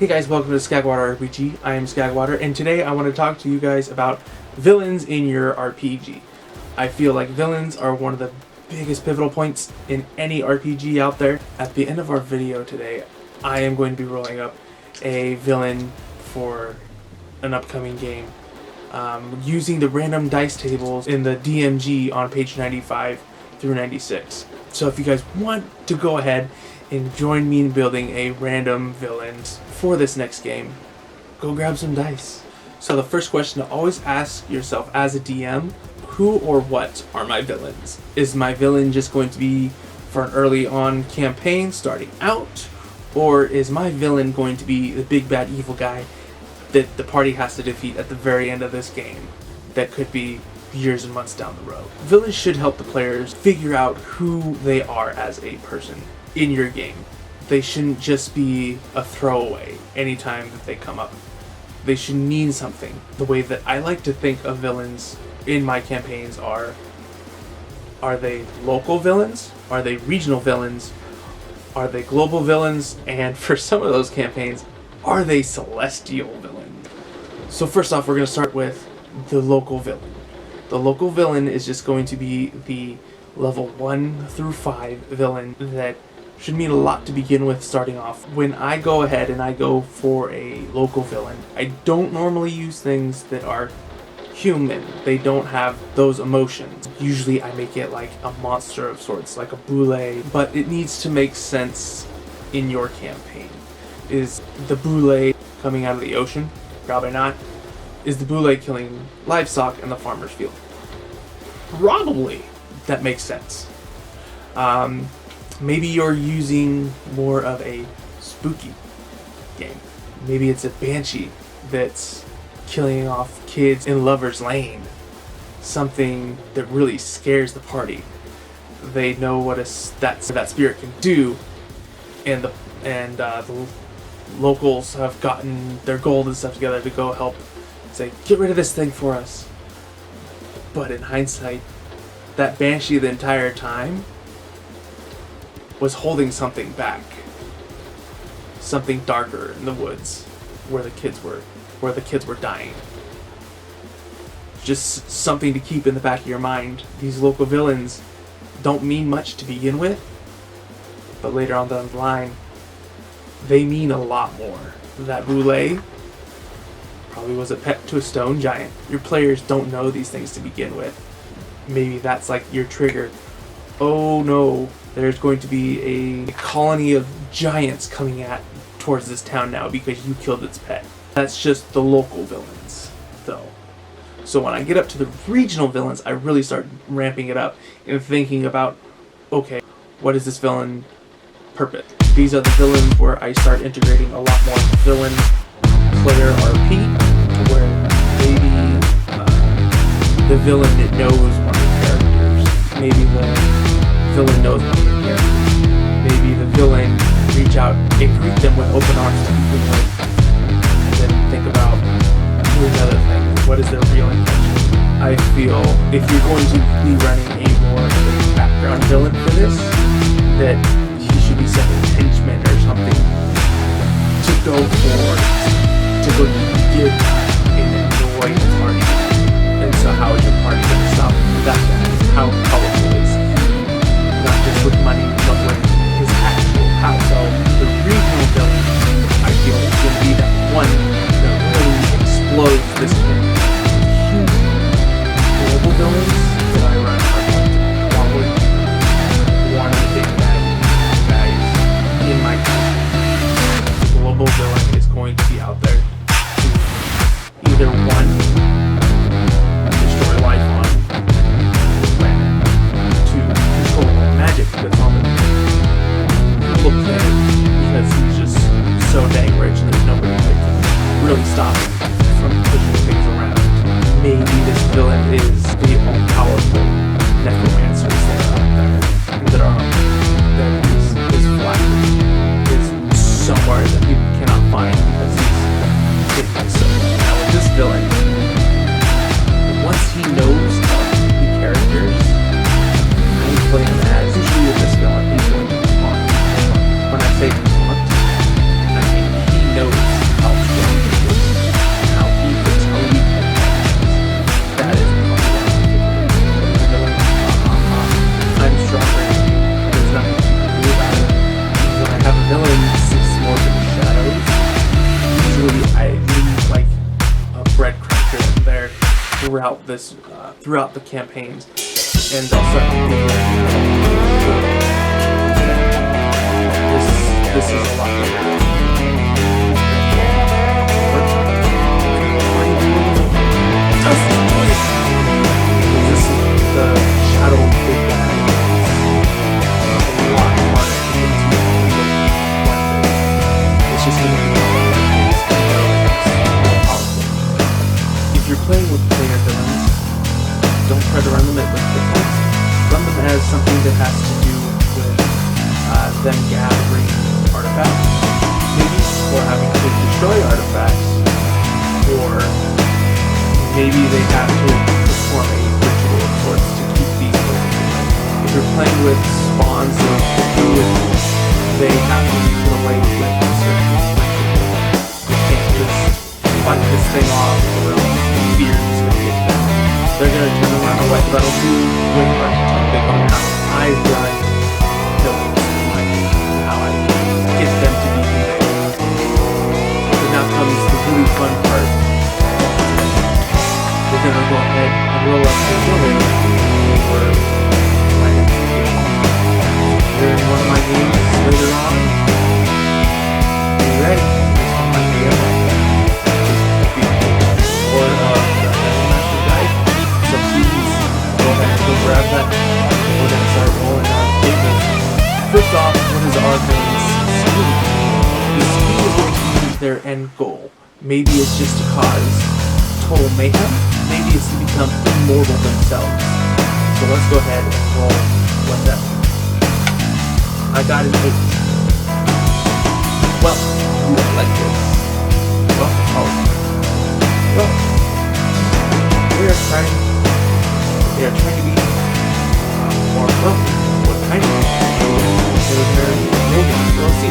Hey guys, welcome to Skagwater RPG. I am Skagwater, and today I want to talk to you guys about villains in your RPG. I feel like villains are one of the biggest pivotal points in any RPG out there. At the end of our video today, I am going to be rolling up a villain for an upcoming game using the random dice tables in the DMG on page 95 through 96. So if you guys want to go ahead and join me in building a random villains for this next game, go grab some dice. So the first question to always ask yourself as a DM, who or what are my villains? Is my villain just going to be for an early on campaign starting out? Or is my villain going to be the big bad evil guy that the party has to defeat at the very end of this game that could be years and months down the road? Villains should help the players figure out who they are as a person in your game. They shouldn't just be a throwaway anytime that they come up. They should mean something. The way that I like to think of villains in my campaigns are they local villains? Are they regional villains? Are they global villains? And for some of those campaigns, are they celestial villains? So first off, we're going to start with the local villain. The local villain is just going to be the level 1 through 5 villain that should mean a lot to begin with starting off. When I go ahead and I go for a local villain, I don't normally use things that are human. They don't have those emotions. Usually I make it like a monster of sorts, like a boule, but it needs to make sense in your campaign. Is the boule coming out of the ocean? Probably not. Is the boule killing livestock in the farmer's field? Probably. That makes sense. Maybe you're using more of a spooky game. Maybe it's a banshee that's killing off kids in Lover's Lane. Something that really scares the party. They know what that spirit can do, and the locals have gotten their gold and stuff together to go help say, get rid of this thing for us. But in hindsight, that banshee the entire time was holding something back. Something darker in the woods where the kids were dying. Just something to keep in the back of your mind. These local villains don't mean much to begin with, but later on down the line, they mean a lot more. That boule probably was a pet to a stone giant. Your players don't know these things to begin with. Maybe that's like your trigger. Oh no, there's going to be a colony of giants coming towards this town now because you killed its pet. That's just the local villains, though. So when I get up to the regional villains, I really start ramping it up and thinking about, okay, what is this villain purpose? These are the villains where I start integrating a lot more villain player RP, where maybe the villain that knows one of the characters, maybe the villain knows one of the characters, maybe the villain reach out and greet them with open arms to begin with, and then think about doing other things. What is their real intention? I feel if you're going to be running a more background villain for this, that he should be sending henchmen or something to go give and annoy the party. And so how is your party going to stop that guy? How powerful is he? Not just with money, but with his actual power. So the regional villain, I feel, is going to be that one that really explodes this game. Huge global villains that I run are probably one of the big bad guys in my country. The global villain is going to be out there to either one, destroy life on the planet, to control the magic that's on the planet, because he's just so dang rich and there's nobody that can really stop him from pushing things around. Maybe this villain is the all-powerful necromancers that are out there, that his flag is somewhere that people cannot find because he's hidden so. Now with this villain, once he knows the characters, I play him as, usually with this villain, he's going to taunt. When I say taunt, I mean he knows throughout the campaigns, and they'll start to figure it out. This is a lot better. This is the shadow of big bad. A lot harder to get to. It's just going to be if you're playing with player villains, don't try to run them at with hit points. Run them as something that has to do with them gathering artifacts, maybe, or having to destroy artifacts, or maybe they have to perform a ritual of sorts to keep these villains away. If you're playing with spawns of Cthulhu, they have to be put away with a certain ritual. You can't just fight this thing off or else fear is going to get them. They're going to turn around and wipe battle too with Archetype. They come out. I've done villains like how I get them to be humane. But now comes the really fun part. We're going to go ahead and roll up the villain for my next game. Here in one of my games later on. Are you ready? This one might be epic. Or master guide. So please go ahead and go grab that. We're going to start rolling our tables. First off, what is our villain's speed? The speed is going to be their end goal. Maybe it's just to cause total mayhem. Maybe it's to become immortal themselves. So let's go ahead and roll what that means. I got an 8. Well, you don't like this. Well, we are trying to be more wealthy. What kind of we'll see.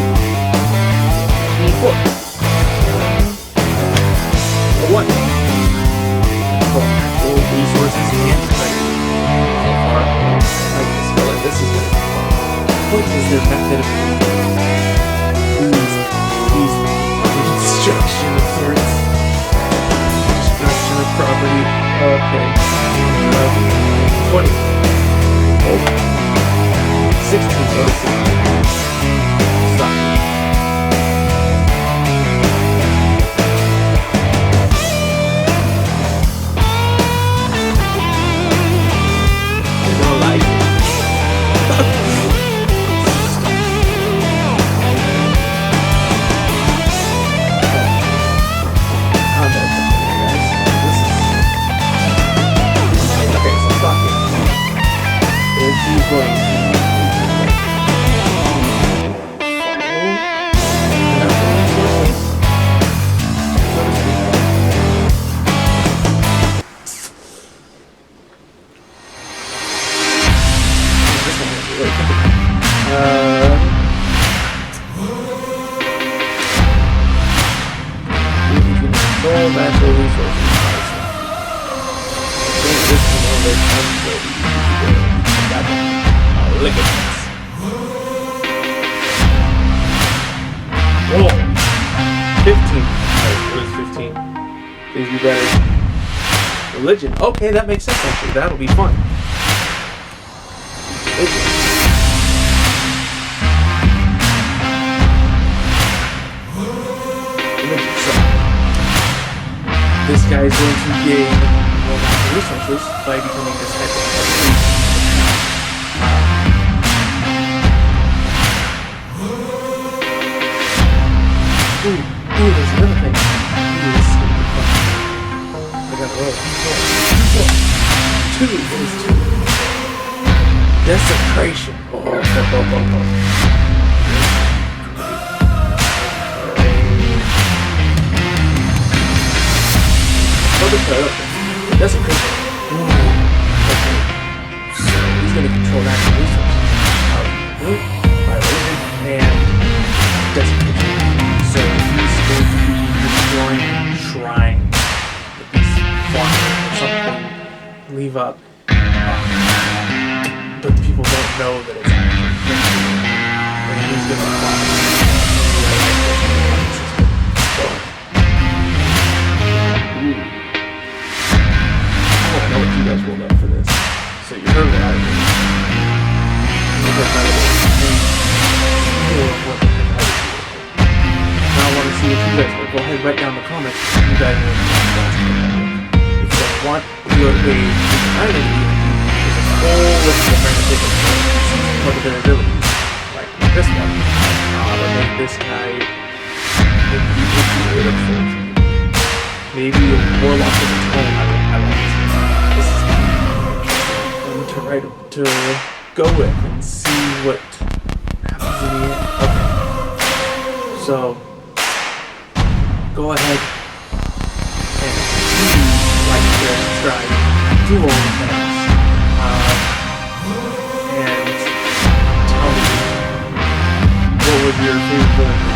4. A 1. For actual resources and credit. So far, I just feel like this is good. What is their method of please destruction of sorts? Destruction of property. Okay. 20. Oh. 16. Oh, 16. Stop. Religion. Okay, that makes sense actually. That'll be fun. Religion. So, this guy is going to gain more natural resources by becoming this type of priest. Ooh, there's another thing. Ooh, this is going to be fun. I gotta roll. 2. What is 2? Desecration. Desecration. Okay. So he's gonna control natural resources. By religion and desecration. So he's going to be destroying shrines. Something leave up, but people don't know that it's actually and he's gonna see what you guys want. Go ahead, write down in the comments what you guys want. If you guys want your page behind the video, there's a whole list of random different what their abilities. Like this one. But make this guy maybe a warlock with a tone. I like this. This is to write to go with and see what happens in the end. Okay. So go ahead and like, share, subscribe, do all the things, and tell me what was your favorite